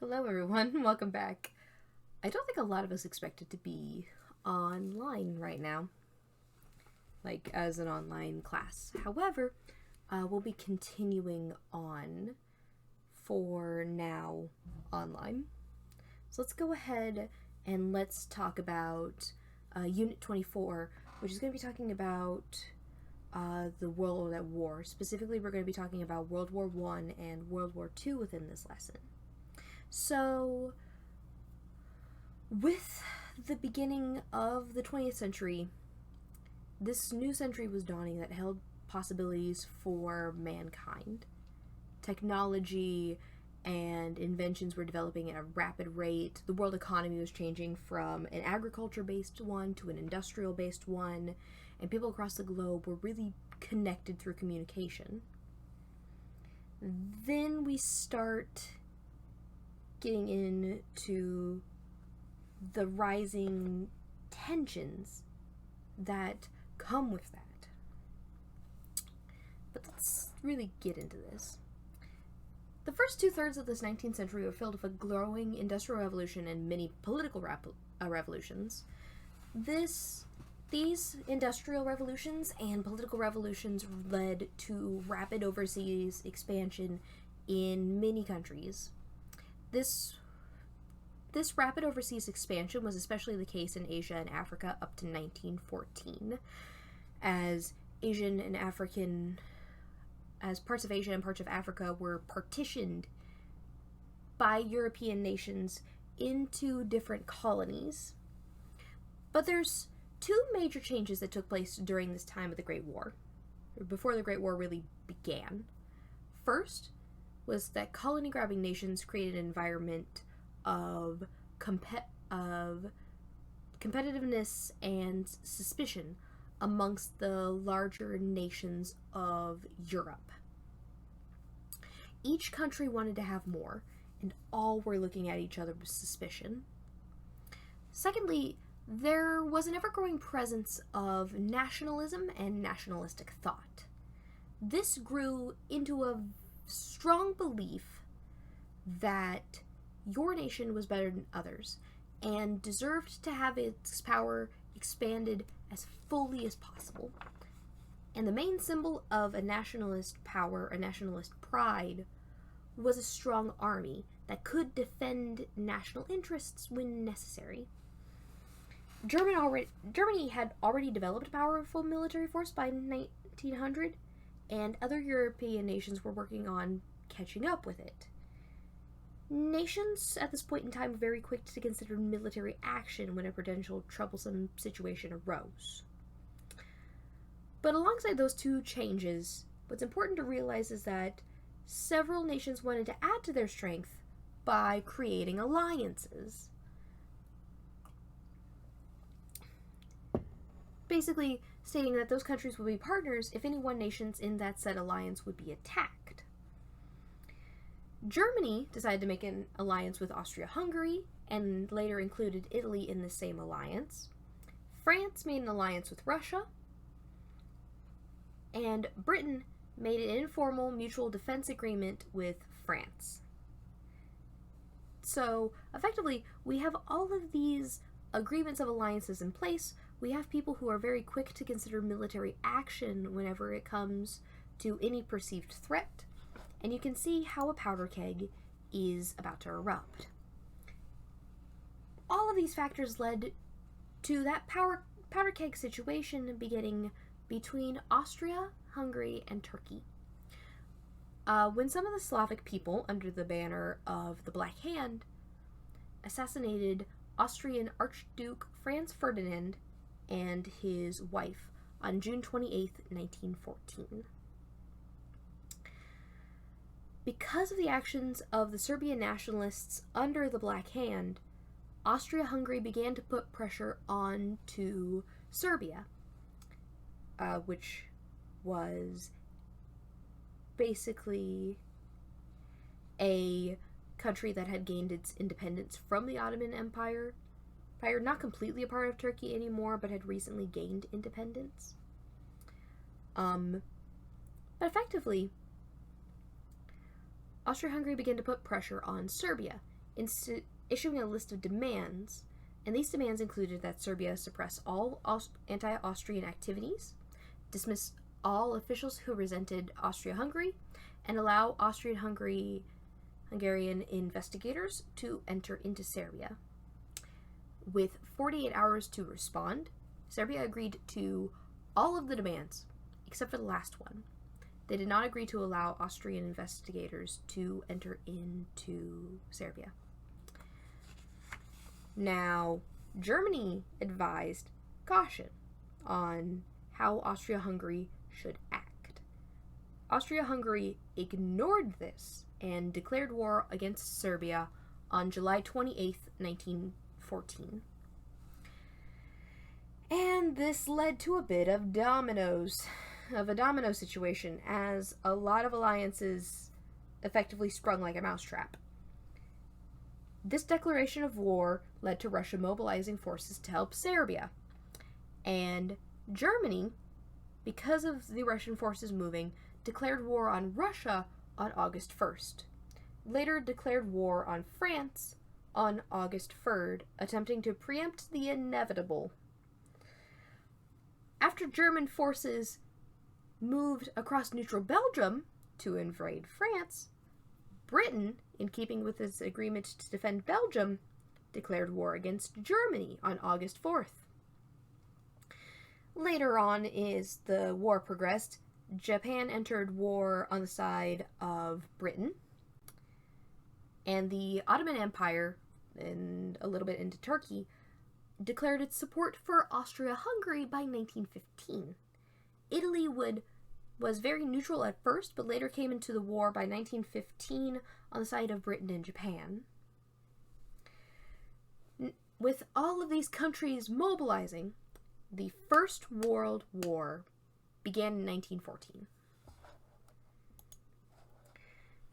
Hello, everyone. Welcome back. I don't think a lot of us expected to be online right now, like as an online class. However, we'll be continuing on for now online. So let's go ahead and let's talk about Unit 24, which is going to be talking about the World at War. Specifically, we're going to be talking about World War I and World War II within this lesson. So, with the beginning of the 20th century, this new century was dawning that held possibilities for mankind. Technology and inventions were developing at a rapid rate. The world economy was changing from an agriculture-based one to an industrial-based one, and people across the globe were really connected through communication. Then we start getting into the rising tensions that come with that. But let's really get into this. The first two-thirds of this 19th century were filled with a growing industrial revolution and many political revolutions. These industrial revolutions and political revolutions led to rapid overseas expansion in many countries. This rapid overseas expansion was especially the case in Asia and Africa up to 1914, as parts of Asia and parts of Africa were partitioned by European nations into different colonies. But there's two major changes that took place during this time of the Great War, or before the Great War really began. First was that colony-grabbing nations created an environment of competitiveness and suspicion amongst the larger nations of Europe. Each country wanted to have more, and all were looking at each other with suspicion. Secondly, there was an ever-growing presence of nationalism and nationalistic thought. This grew into a strong belief that your nation was better than others and deserved to have its power expanded as fully as possible. And the main symbol of a nationalist power, a nationalist pride, was a strong army that could defend national interests when necessary. Germany had already developed a powerful military force by 1900, and other European nations were working on catching up with it. Nations at this point in time were very quick to consider military action when a potential troublesome situation arose. But alongside those two changes, what's important to realize is that several nations wanted to add to their strength by creating alliances. Basically stating that those countries would be partners if any one nation in that said alliance would be attacked. Germany decided to make an alliance with Austria-Hungary and later included Italy in the same alliance. France made an alliance with Russia, and Britain made an informal mutual defense agreement with France. So, effectively, we have all of these agreements of alliances in place. We have people who are very quick to consider military action whenever it comes to any perceived threat, and you can see how a powder keg is about to erupt. All of these factors led to that powder keg situation beginning between Austria, Hungary, and Turkey. When some of the Slavic people, under the banner of the Black Hand, assassinated Austrian Archduke Franz Ferdinand and his wife on June 28, 1914. Because of the actions of the Serbian nationalists under the Black Hand, Austria-Hungary began to put pressure onto Serbia, which was basically a country that had gained its independence from the Ottoman Empire, not completely a part of Turkey anymore, but had recently gained independence. But effectively, Austria-Hungary began to put pressure on Serbia, issuing a list of demands, and these demands included that Serbia suppress all anti-Austrian activities, dismiss all officials who resented Austria-Hungary, and allow Austrian-Hungarian investigators to enter into Serbia. With 48 hours to respond, Serbia agreed to all of the demands, except for the last one. They did not agree to allow Austrian investigators to enter into Serbia. Now, Germany advised caution on how Austria-Hungary should act. Austria-Hungary ignored this and declared war against Serbia on July 28th, 1914. And this led to a bit of a domino situation, as a lot of alliances effectively sprung like a mousetrap. This declaration of war led to Russia mobilizing forces to help Serbia. And Germany, because of the Russian forces moving, declared war on Russia on August 1st. Later declared war on France on August 3rd, attempting to preempt the inevitable. After German forces moved across neutral Belgium to invade France, Britain, in keeping with its agreement to defend Belgium, declared war against Germany on August 4th. Later on, as the war progressed, Japan entered war on the side of Britain, and the Ottoman Empire, and a little bit into Turkey, declared its support for Austria-Hungary by 1915. Italy was very neutral at first, but later came into the war by 1915 on the side of Britain and Japan. With all of these countries mobilizing, the First World War began in 1914.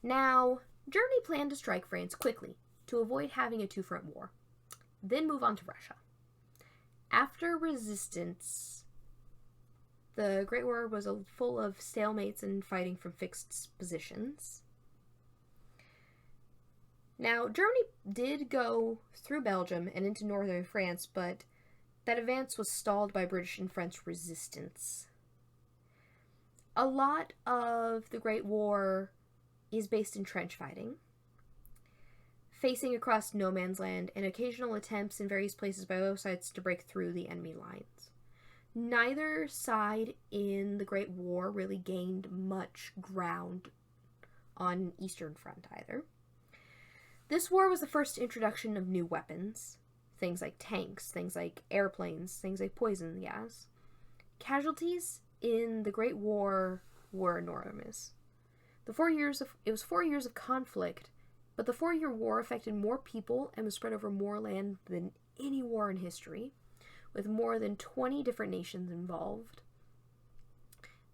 Now, Germany planned to strike France quickly to avoid having a two-front war, then move on to Russia. After resistance, the Great War was full of stalemates and fighting from fixed positions. Now, Germany did go through Belgium and into northern France, but that advance was stalled by British and French resistance. A lot of the Great War is based in trench fighting, facing across no man's land, and occasional attempts in various places by both sides to break through the enemy lines. Neither side in the Great War really gained much ground on Eastern Front either. This war was the first introduction of new weapons, things like tanks, things like airplanes, things like poison gas. Casualties in the Great War were enormous. It was 4 years of conflict, but the 4-year war affected more people and was spread over more land than any war in history, with more than 20 different nations involved.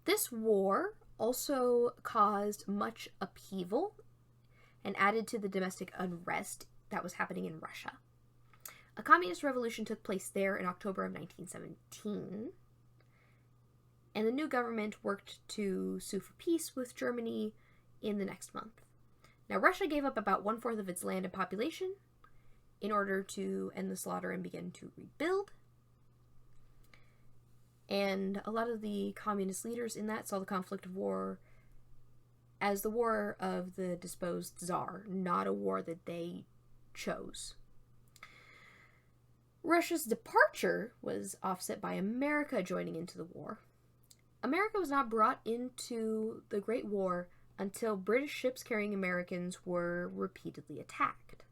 This war also caused much upheaval and added to the domestic unrest that was happening in Russia. A communist revolution took place there in October of 1917, and the new government worked to sue for peace with Germany in the next month. Now, Russia gave up about 1/4 of its land and population in order to end the slaughter and begin to rebuild. And a lot of the communist leaders in that saw the conflict of war as the war of the disposed czar, not a war that they chose. Russia's departure was offset by America joining into the war. America was not brought into the Great War until British ships carrying Americans were repeatedly attacked.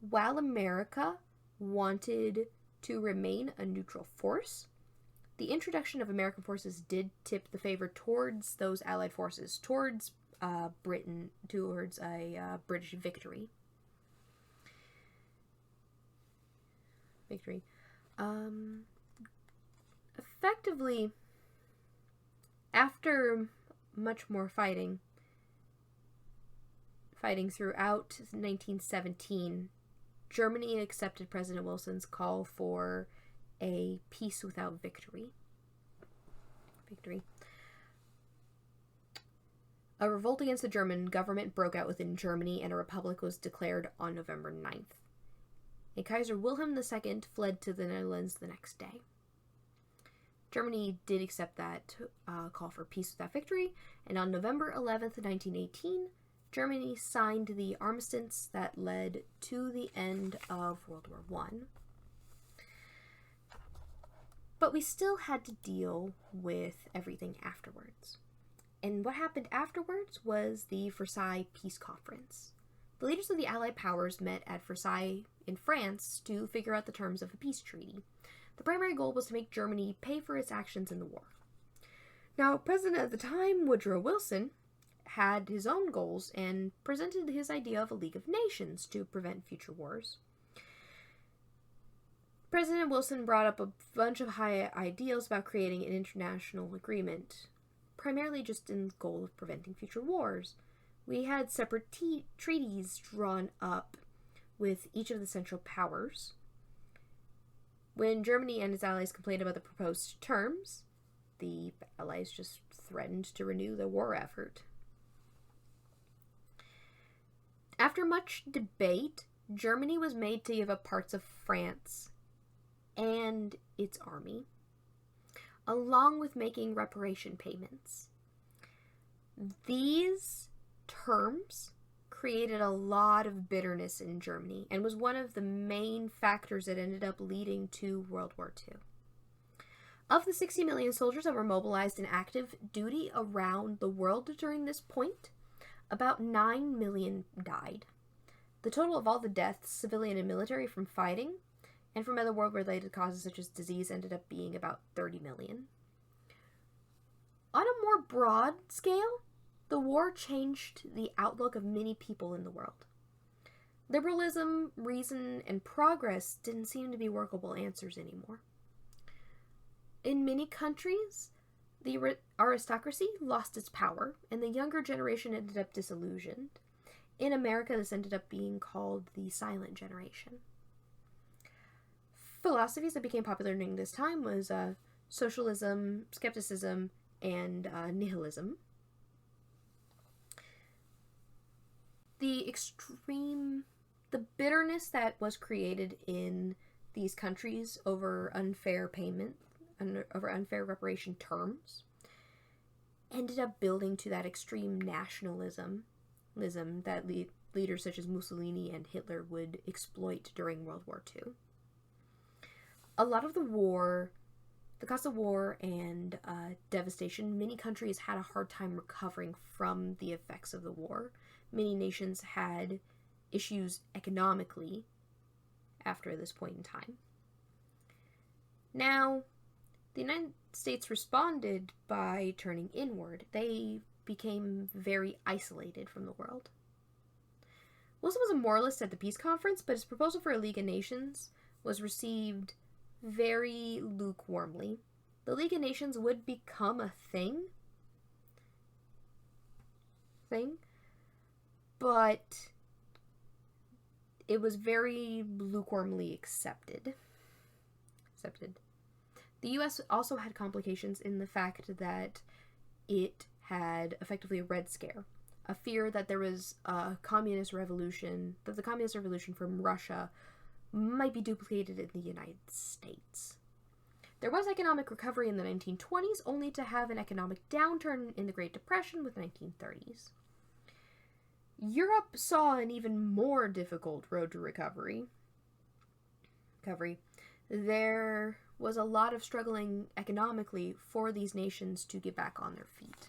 While America wanted to remain a neutral force, the introduction of American forces did tip the favor towards those Allied forces, towards Britain, towards a British victory. Effectively, after much more fighting throughout 1917, Germany accepted President Wilson's call for a peace without victory. A revolt against the German government broke out within Germany, and a republic was declared on November 9th. And Kaiser Wilhelm II fled to the Netherlands the next day. Germany did accept that call for peace without victory, and on November 11th, 1918, Germany signed the armistice that led to the end of World War I. But we still had to deal with everything afterwards. And what happened afterwards was the Versailles Peace Conference. The leaders of the Allied powers met at Versailles in France to figure out the terms of a peace treaty. The primary goal was to make Germany pay for its actions in the war. Now, President at the time, Woodrow Wilson, had his own goals and presented his idea of a League of Nations to prevent future wars. President Wilson brought up a bunch of high ideals about creating an international agreement, primarily just in the goal of preventing future wars. We had separate treaties drawn up with each of the Central Powers. When Germany and its allies complained about the proposed terms, the allies just threatened to renew the war effort. After much debate, Germany was made to give up parts of France and its army, along with making reparation payments. These terms created a lot of bitterness in Germany and was one of the main factors that ended up leading to World War II. Of the 60 million soldiers that were mobilized in active duty around the world during this point, about 9 million died. The total of all the deaths, civilian and military, from fighting and from other war-related causes such as disease ended up being about 30 million. On a more broad scale, the war changed the outlook of many people in the world. Liberalism, reason, and progress didn't seem to be workable answers anymore. In many countries, the aristocracy lost its power, and the younger generation ended up disillusioned. In America, this ended up being called the Silent Generation. Philosophies that became popular during this time was socialism, skepticism, and nihilism. The bitterness that was created in these countries over unfair reparation terms ended up building to that extreme nationalism that leaders such as Mussolini and Hitler would exploit during World War II. A lot of the cost of war and devastation, many countries had a hard time recovering from the effects of the war. Many nations had issues economically after this point in time. Now, the United States responded by turning inward. They became very isolated from the world. Wilson was a moralist at the peace conference, but his proposal for a League of Nations was received very lukewarmly. The League of Nations would become a thing, but it was very lukewarmly accepted. The U.S. also had complications in the fact that it had effectively a Red Scare, a fear that there was a communist revolution, that the communist revolution from Russia might be duplicated in the United States. There was economic recovery in the 1920s, only to have an economic downturn in the Great Depression with the 1930s. Europe saw an even more difficult road to recovery. There was a lot of struggling economically for these nations to get back on their feet.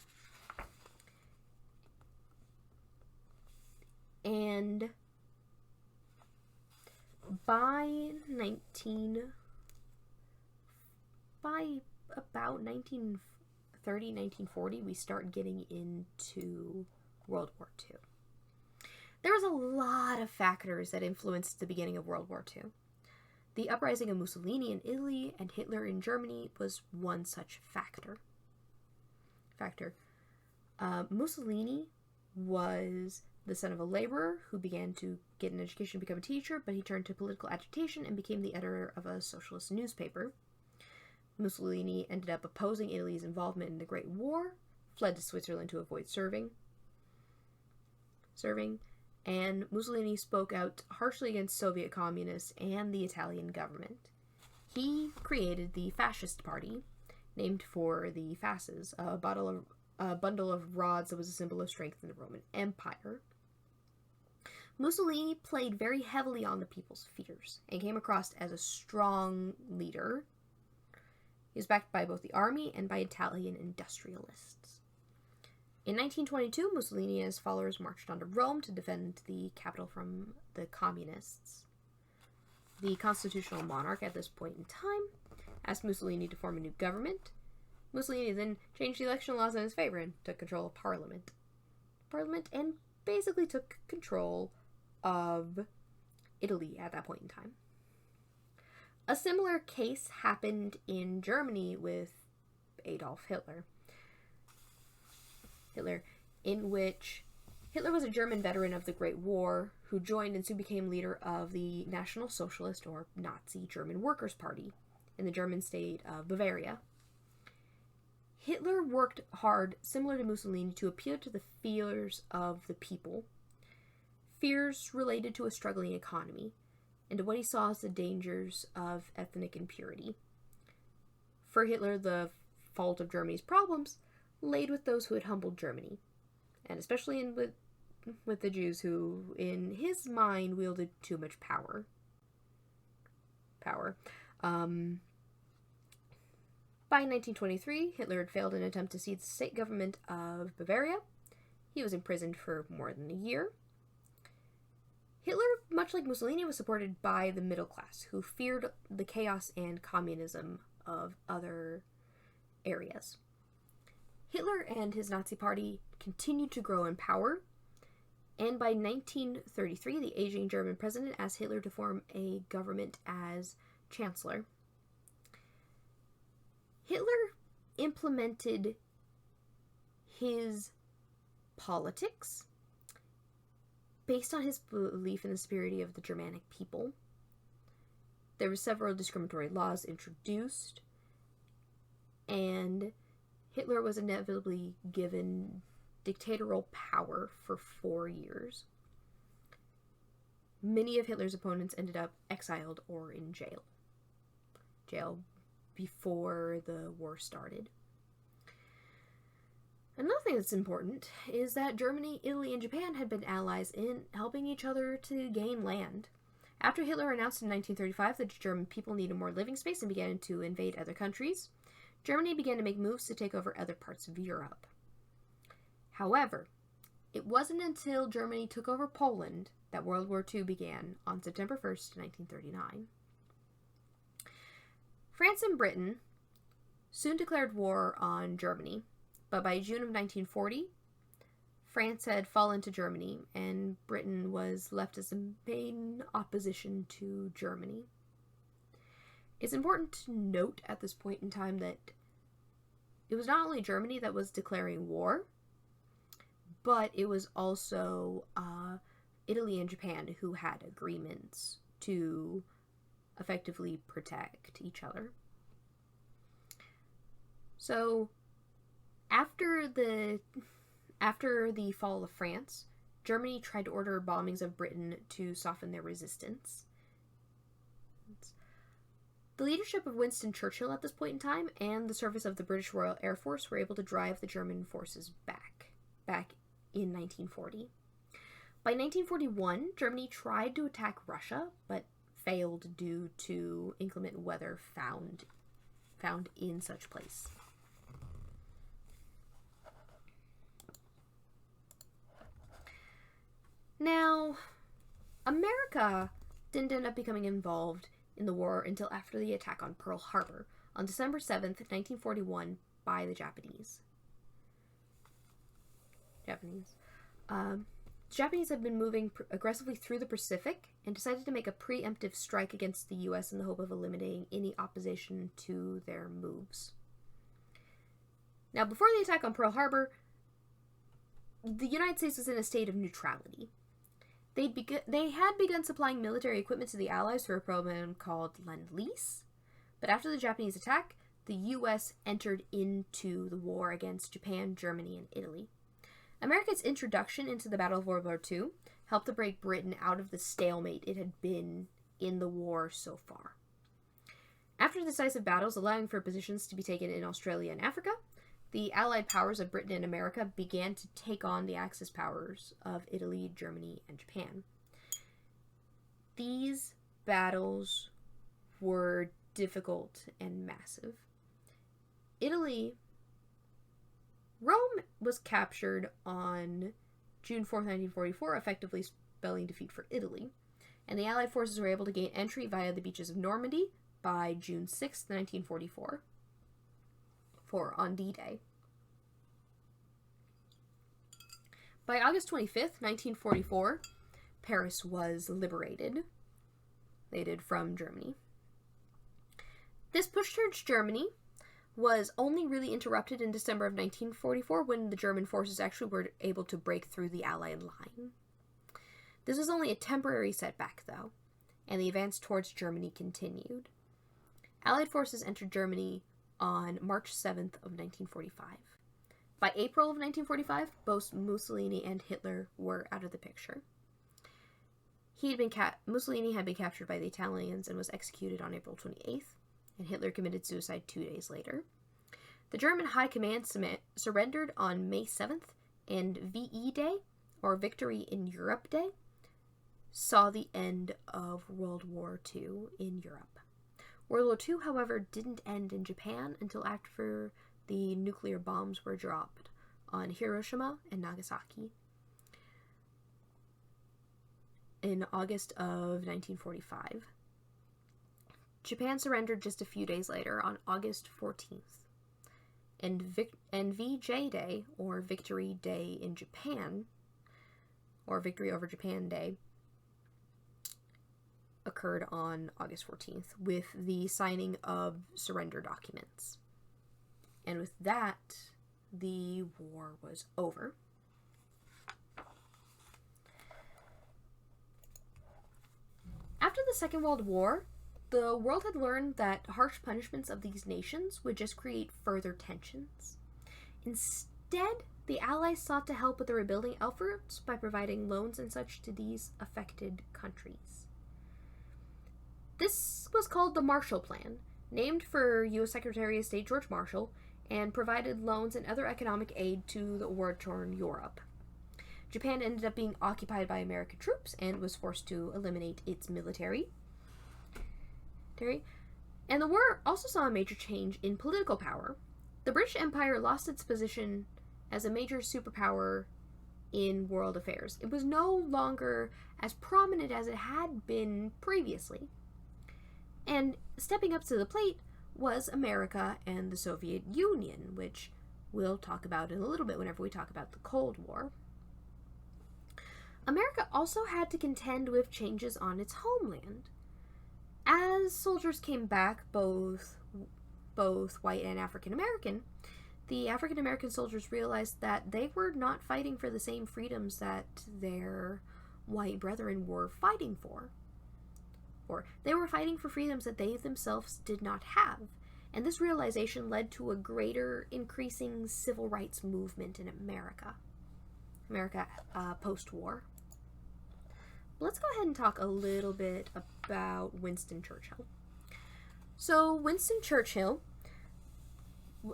And by about 1930, 1940, we start getting into World War II. There was a lot of factors that influenced the beginning of World War II. The uprising of Mussolini in Italy and Hitler in Germany was one such factor. Mussolini was the son of a laborer who began to get an education to become a teacher, but he turned to political agitation and became the editor of a socialist newspaper. Mussolini ended up opposing Italy's involvement in the Great War, fled to Switzerland to avoid serving. serving, and Mussolini spoke out harshly against Soviet communists and the Italian government. He created the Fascist Party, named for the fasces, a bundle of rods that was a symbol of strength in the Roman Empire. Mussolini played very heavily on the people's fears and came across as a strong leader. He was backed by both the army and by Italian industrialists. In 1922, Mussolini and his followers marched on to Rome to defend the capital from the communists. The constitutional monarch at this point in time asked Mussolini to form a new government. Mussolini then changed the election laws in his favor and took control of Parliament. And basically took control of Italy at that point in time. A similar case happened in Germany with Adolf Hitler. In which Hitler was a German veteran of the Great War who joined and soon became leader of the National Socialist or Nazi German Workers' Party in the German state of Bavaria. Hitler worked hard, similar to Mussolini, to appeal to the fears of the people, fears related to a struggling economy, and to what he saw as the dangers of ethnic impurity. For Hitler, the fault of Germany's problems laid with those who had humbled Germany, and especially with the Jews who, in his mind, wielded too much power. By 1923, Hitler had failed an attempt to seize the state government of Bavaria. He was imprisoned for more than a year. Hitler, much like Mussolini, was supported by the middle class, who feared the chaos and communism of other areas. Hitler and his Nazi party continued to grow in power, and by 1933, the aging German president asked Hitler to form a government as chancellor. Hitler implemented his politics based on his belief in the superiority of the Germanic people. There were several discriminatory laws introduced, and Hitler was inevitably given dictatorial power for 4 years. Many of Hitler's opponents ended up exiled or in jail before the war started. Another thing that's important is that Germany, Italy, and Japan had been allies in helping each other to gain land. After Hitler announced in 1935 that the German people needed more living space and began to invade other countries, Germany began to make moves to take over other parts of Europe. However, it wasn't until Germany took over Poland that World War II began on September 1st, 1939. France and Britain soon declared war on Germany, but by June of 1940, France had fallen to Germany, and Britain was left as the main opposition to Germany. It's important to note at this point in time that it was not only Germany that was declaring war, but it was also Italy and Japan who had agreements to effectively protect each other. So, after the fall of France, Germany tried to order bombings of Britain to soften their resistance. The leadership of Winston Churchill at this point in time and the service of the British Royal Air Force were able to drive the German forces back in 1940. By 1941, Germany tried to attack Russia, but failed due to inclement weather found in such place. Now, America didn't end up becoming involved in the war until after the attack on Pearl Harbor on December 7th, 1941 by the Japanese. Japanese had been moving aggressively through the Pacific and decided to make a preemptive strike against the U.S. in the hope of eliminating any opposition to their moves. Now, before the attack on Pearl Harbor, the United States was in a state of neutrality. They had begun supplying military equipment to the Allies through a program called Lend-Lease, but after the Japanese attack, the U.S. entered into the war against Japan, Germany, and Italy. America's introduction into the Battle of World War II helped to break Britain out of the stalemate it had been in the war so far. After decisive battles allowing for positions to be taken in Australia and Africa, the Allied powers of Britain and America began to take on the Axis powers of Italy, Germany, and Japan. These battles were difficult and massive. Rome was captured on June 4th, 1944, effectively spelling defeat for Italy, and the Allied forces were able to gain entry via the beaches of Normandy by June 6th, 1944, on D-Day. By August 25th, 1944, Paris was liberated from Germany. This push towards Germany was only really interrupted in December of 1944 when the German forces actually were able to break through the Allied line. This was only a temporary setback, though, and the advance towards Germany continued. Allied forces entered Germany on March 7th of 1945. By April of 1945, both Mussolini and Hitler were out of the picture. Mussolini had been captured by the Italians and was executed on April 28th, and Hitler committed suicide 2 days later. The German High Command surrendered on May 7th, and VE Day, or Victory in Europe Day, saw the end of World War II in Europe. World War II, however, didn't end in Japan until after the nuclear bombs were dropped on Hiroshima and Nagasaki in August of 1945. Japan surrendered just a few days later on August 14th. And VJ Day, or Victory Day in Japan, or Victory over Japan Day, occurred on August 14th with the signing of surrender documents. And with that, the war was over. After the Second World War, the world had learned that harsh punishments of these nations would just create further tensions. Instead, the Allies sought to help with the rebuilding efforts by providing loans and such to these affected countries. This was called the Marshall Plan, named for U.S. Secretary of State George Marshall, and provided loans and other economic aid to the war-torn Europe. Japan ended up being occupied by American troops and was forced to eliminate its military. And the war also saw a major change in political power. The British Empire lost its position as a major superpower in world affairs. It was no longer as prominent as it had been previously. And stepping up to the plate was America and the Soviet Union, which we'll talk about in a little bit whenever we talk about the Cold War. America also had to contend with changes on its homeland. As soldiers came back, both white and African American, the African American soldiers realized that they were not fighting for the same freedoms that their white brethren were fighting for. Or they were fighting for freedoms that they themselves did not have. And this realization led to a greater increasing civil rights movement in America post-war. Let's go ahead and talk a little bit about Winston Churchill. So Winston Churchill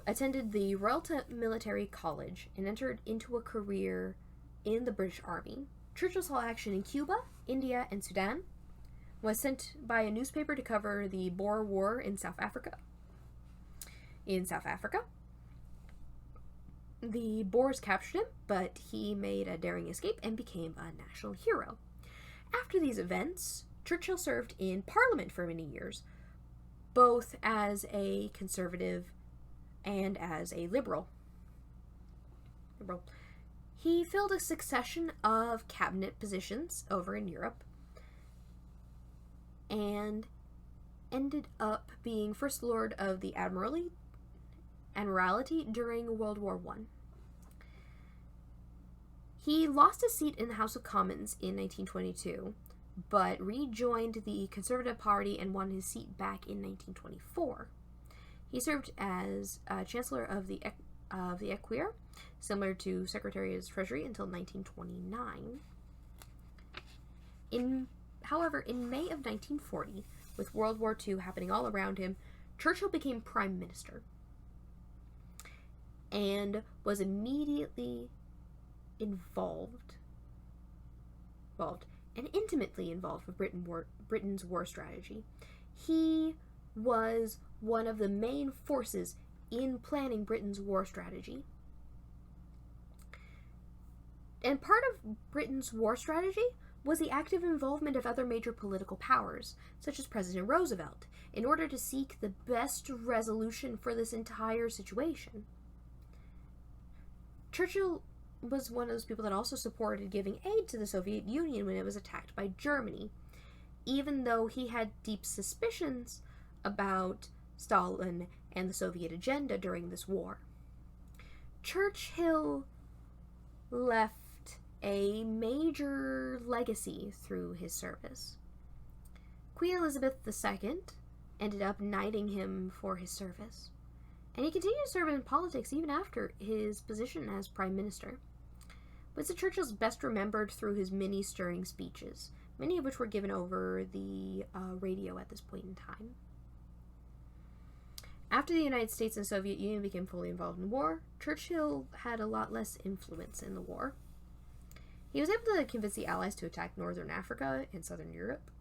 attended the Royal Military College and entered into a career in the British Army. Churchill saw action in Cuba, India, and Sudan, was sent by a newspaper to cover the Boer War in South Africa. The Boers captured him, but he made a daring escape and became a national hero. After these events, Churchill served in Parliament for many years, both as a conservative and as a liberal. He filled a succession of cabinet positions over in Europe and ended up being First Lord of the Admiralty during World War I. He lost his seat in the House of Commons in 1922, but rejoined the Conservative Party and won his seat back in 1924. He served as Chancellor of the of the Equerry, similar to Secretary of Treasury until 1929. However, in May of 1940, with World War II happening all around him, Churchill became Prime Minister and was immediately involved and intimately involved with Britain's war strategy. He was one of the main forces in planning Britain's war strategy. And part of Britain's war strategy was the active involvement of other major political powers, such as President Roosevelt, in order to seek the best resolution for this entire situation. Churchill was one of those people that also supported giving aid to the Soviet Union when it was attacked by Germany, even though he had deep suspicions about Stalin and the Soviet agenda during this war. Churchill left a major legacy through his service. Queen Elizabeth II ended up knighting him for his service, and he continued to serve in politics even after his position as Prime Minister. Winston Churchill's best remembered through his many stirring speeches, many of which were given over the radio at this point in time. After the United States and the Soviet Union became fully involved in war, Churchill had a lot less influence in the war. He was able to convince the Allies to attack Northern Africa and Southern Europe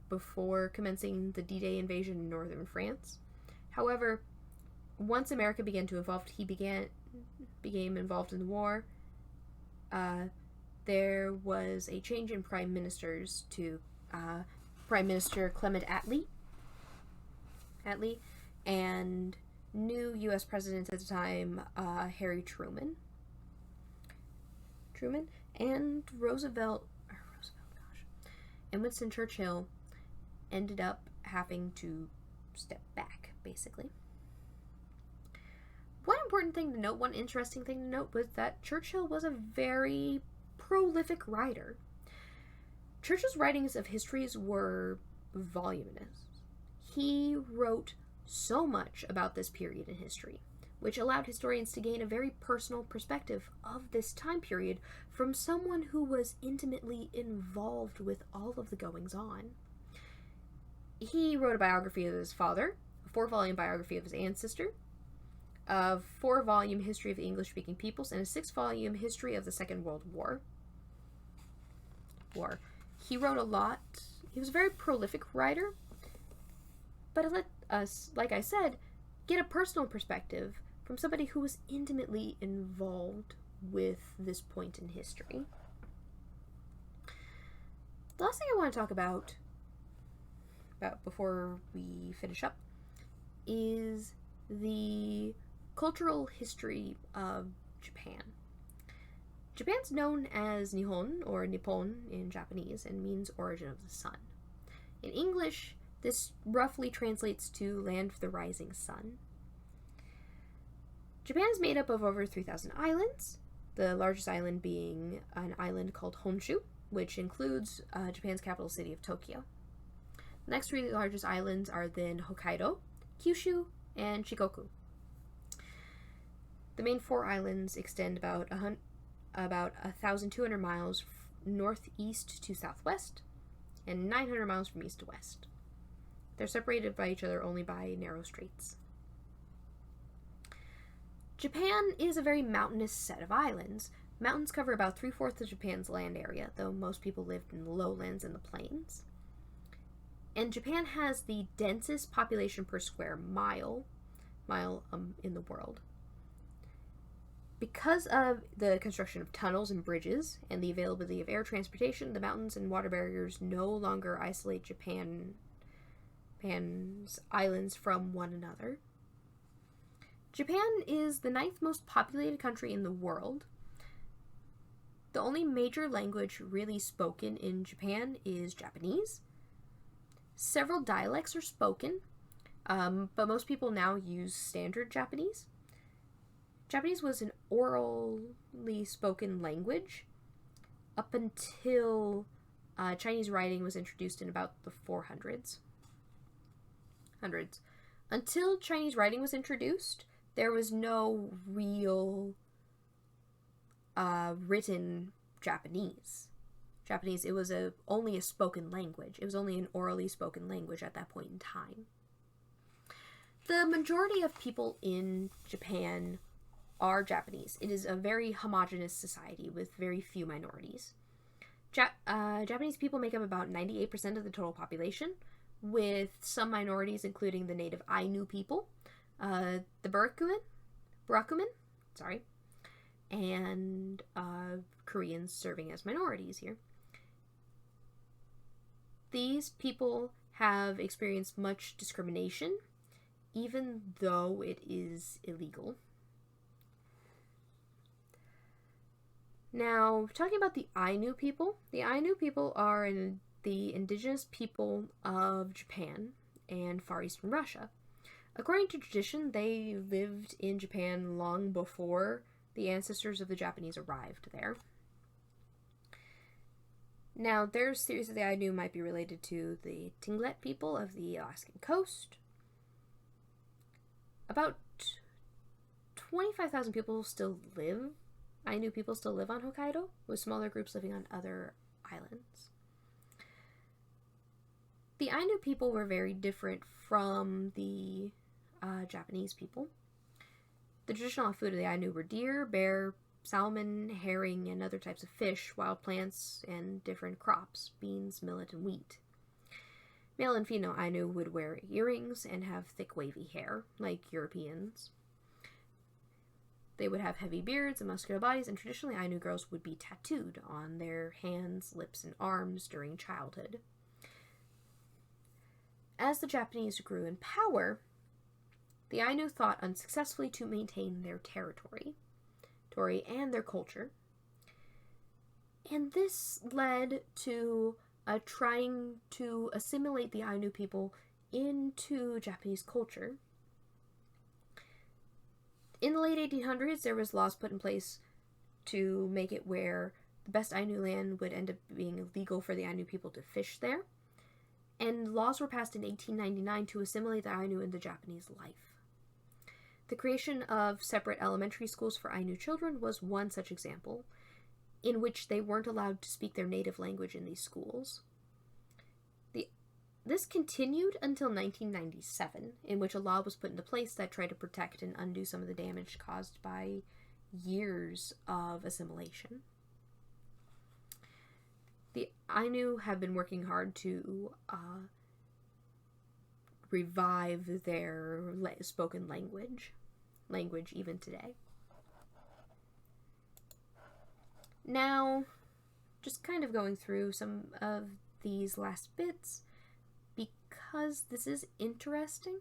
before commencing the D-Day invasion in Northern France. However, once America began to evolve, he became involved in the war. There was a change in prime ministers to Prime Minister Clement Attlee, and new U.S. President at the time, Harry Truman, and Roosevelt, and Winston Churchill ended up having to step back, basically. One interesting thing to note was that Churchill was a very prolific writer. Churchill's writings of histories were voluminous. He wrote so much about this period in history, which allowed historians to gain a very personal perspective of this time period from someone who was intimately involved with all of the goings-on. He wrote a biography of his father, a 4-volume biography of his ancestor, a 4-volume history of the English-speaking peoples, and a 6-volume history of the Second World War. He wrote a lot. He was a very prolific writer, but it let us, like I said, get a personal perspective from somebody who was intimately involved with this point in history. The last thing I want to talk about before we finish up is the cultural history of Japan. Japan's known as Nihon, or Nippon in Japanese, and means origin of the sun. In English, this roughly translates to land of the rising sun. Japan is made up of over 3,000 islands, the largest island being an island called Honshu, which includes Japan's capital city of Tokyo. The next 3 largest islands are then Hokkaido, Kyushu, and Shikoku. The main 4 islands extend about 1,200 miles northeast to southwest, and 900 miles from east to west. They're separated by each other only by narrow straits. Japan is a very mountainous set of islands. Mountains cover about 3/4 of Japan's land area, though most people lived in the lowlands and the plains. And Japan has the densest population per square mile in the world. Because of the construction of tunnels and bridges and the availability of air transportation, the mountains and water barriers no longer isolate Japan's islands from one another. Japan is the 9th most populated country in the world. The only major language really spoken in Japan is Japanese. Several dialects are spoken, but most people now use standard Japanese. Japanese was an orally spoken language up until Chinese writing was introduced in about the 400s. Until Chinese writing was introduced, There was no real written Japanese. It was only a spoken language. It was only an orally spoken language at that point in time. The majority of people in Japan are Japanese. It is a very homogenous society with very few minorities. Japanese people make up about 98% of the total population, with some minorities including the native Ainu people, the Barakumen, and Koreans serving as minorities here. These people have experienced much discrimination, even though it is illegal. Now, talking about the Ainu people are the indigenous people of Japan and Far Eastern Russia. According to tradition, they lived in Japan long before the ancestors of the Japanese arrived there. Now, there's theories that the Ainu might be related to the Tlingit people of the Alaskan coast. About 25,000 Ainu people still live on Hokkaido, with smaller groups living on other islands. The Ainu people were very different from the Japanese people. The traditional food of the Ainu were deer, bear, salmon, herring, and other types of fish, wild plants, and different crops, beans, millet, and wheat. Male and female Ainu would wear earrings and have thick wavy hair, like Europeans. They would have heavy beards and muscular bodies, and traditionally Ainu girls would be tattooed on their hands, lips, and arms during childhood. As the Japanese grew in power, the Ainu fought unsuccessfully to maintain their territory and their culture. And this led to trying to assimilate the Ainu people into Japanese culture. In the late 1800s, there was laws put in place to make it where the best Ainu land would end up being illegal for the Ainu people to fish there. And laws were passed in 1899 to assimilate the Ainu into Japanese life. The creation of separate elementary schools for Ainu children was one such example, in which they weren't allowed to speak their native language in these schools. This continued until 1997, in which a law was put into place that tried to protect and undo some of the damage caused by years of assimilation. The Ainu have been working hard to revive their spoken language even today. Now, just kind of going through some of these last bits, because this is interesting.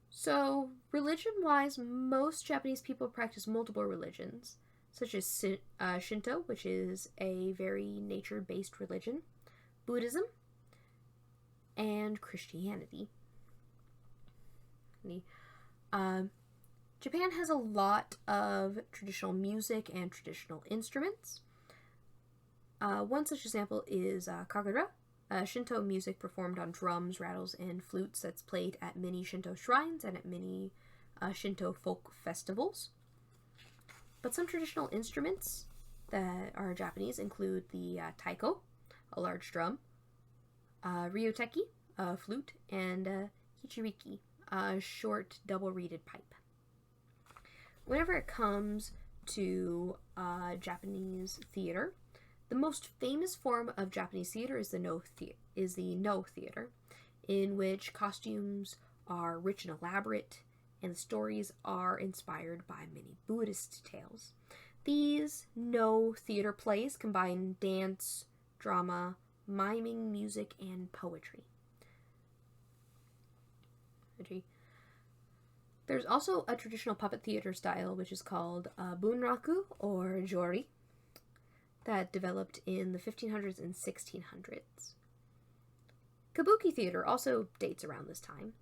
So, religion-wise, most Japanese people practice multiple religions, such as Shinto, which is a very nature-based religion, Buddhism, and Christianity. Japan has a lot of traditional music and traditional instruments. One such example is kagura, Shinto music performed on drums, rattles, and flutes that's played at many Shinto shrines and at many Shinto folk festivals. But some traditional instruments that are Japanese include the taiko, a large drum, ryuteki, a flute, and hichiriki, a short double-reeded pipe. Whenever it comes to Japanese theater, the most famous form of Japanese theater is the Noh theater, in which costumes are rich and elaborate, and the stories are inspired by many Buddhist tales. These Noh theater plays combine dance, drama, miming, music, and poetry. There's also a traditional puppet theater style, which is called bunraku, or jori, that developed in the 1500s and 1600s. Kabuki theater also dates around this time,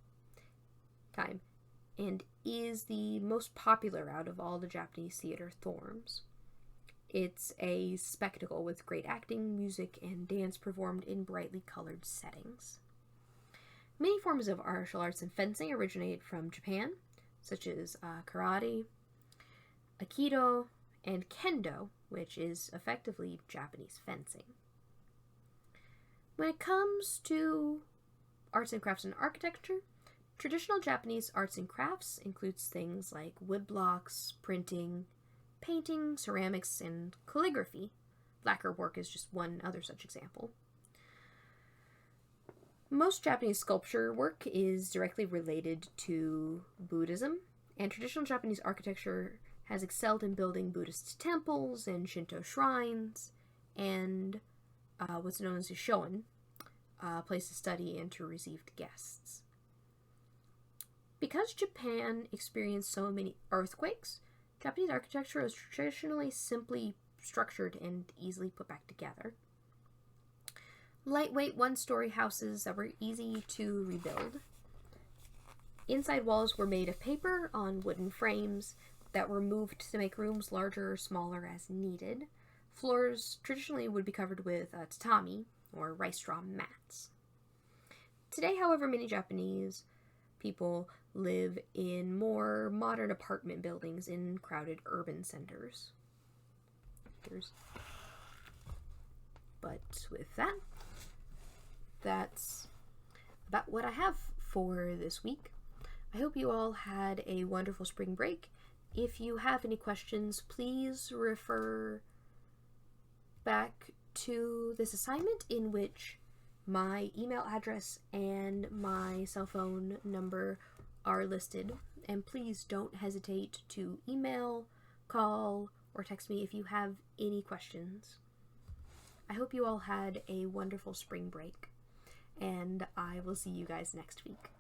and is the most popular out of all the Japanese theater forms. It's a spectacle with great acting, music, and dance performed in brightly colored settings. Many forms of martial arts and fencing originate from Japan, such as karate, aikido, and kendo, which is effectively Japanese fencing. When it comes to arts and crafts and architecture, traditional Japanese arts and crafts includes things like wood blocks, printing, painting, ceramics, and calligraphy. Lacquer work is just one other such example. Most Japanese sculpture work is directly related to Buddhism, and traditional Japanese architecture has excelled in building Buddhist temples and Shinto shrines, and what's known as a shoin, a place to study and to receive guests. Because Japan experienced so many earthquakes, Japanese architecture is traditionally simply structured and easily put back together. Lightweight one-story houses that were easy to rebuild. Inside walls were made of paper on wooden frames that were moved to make rooms larger or smaller as needed. Floors traditionally would be covered with tatami, or rice straw mats. Today, however, many Japanese people live in more modern apartment buildings in crowded urban centers. But with that, that's about what I have for this week. I hope you all had a wonderful spring break. If you have any questions, please refer back to this assignment, in which my email address and my cell phone number are listed. And please don't hesitate to email, call, or text me if you have any questions. I hope you all had a wonderful spring break, and I will see you guys next week.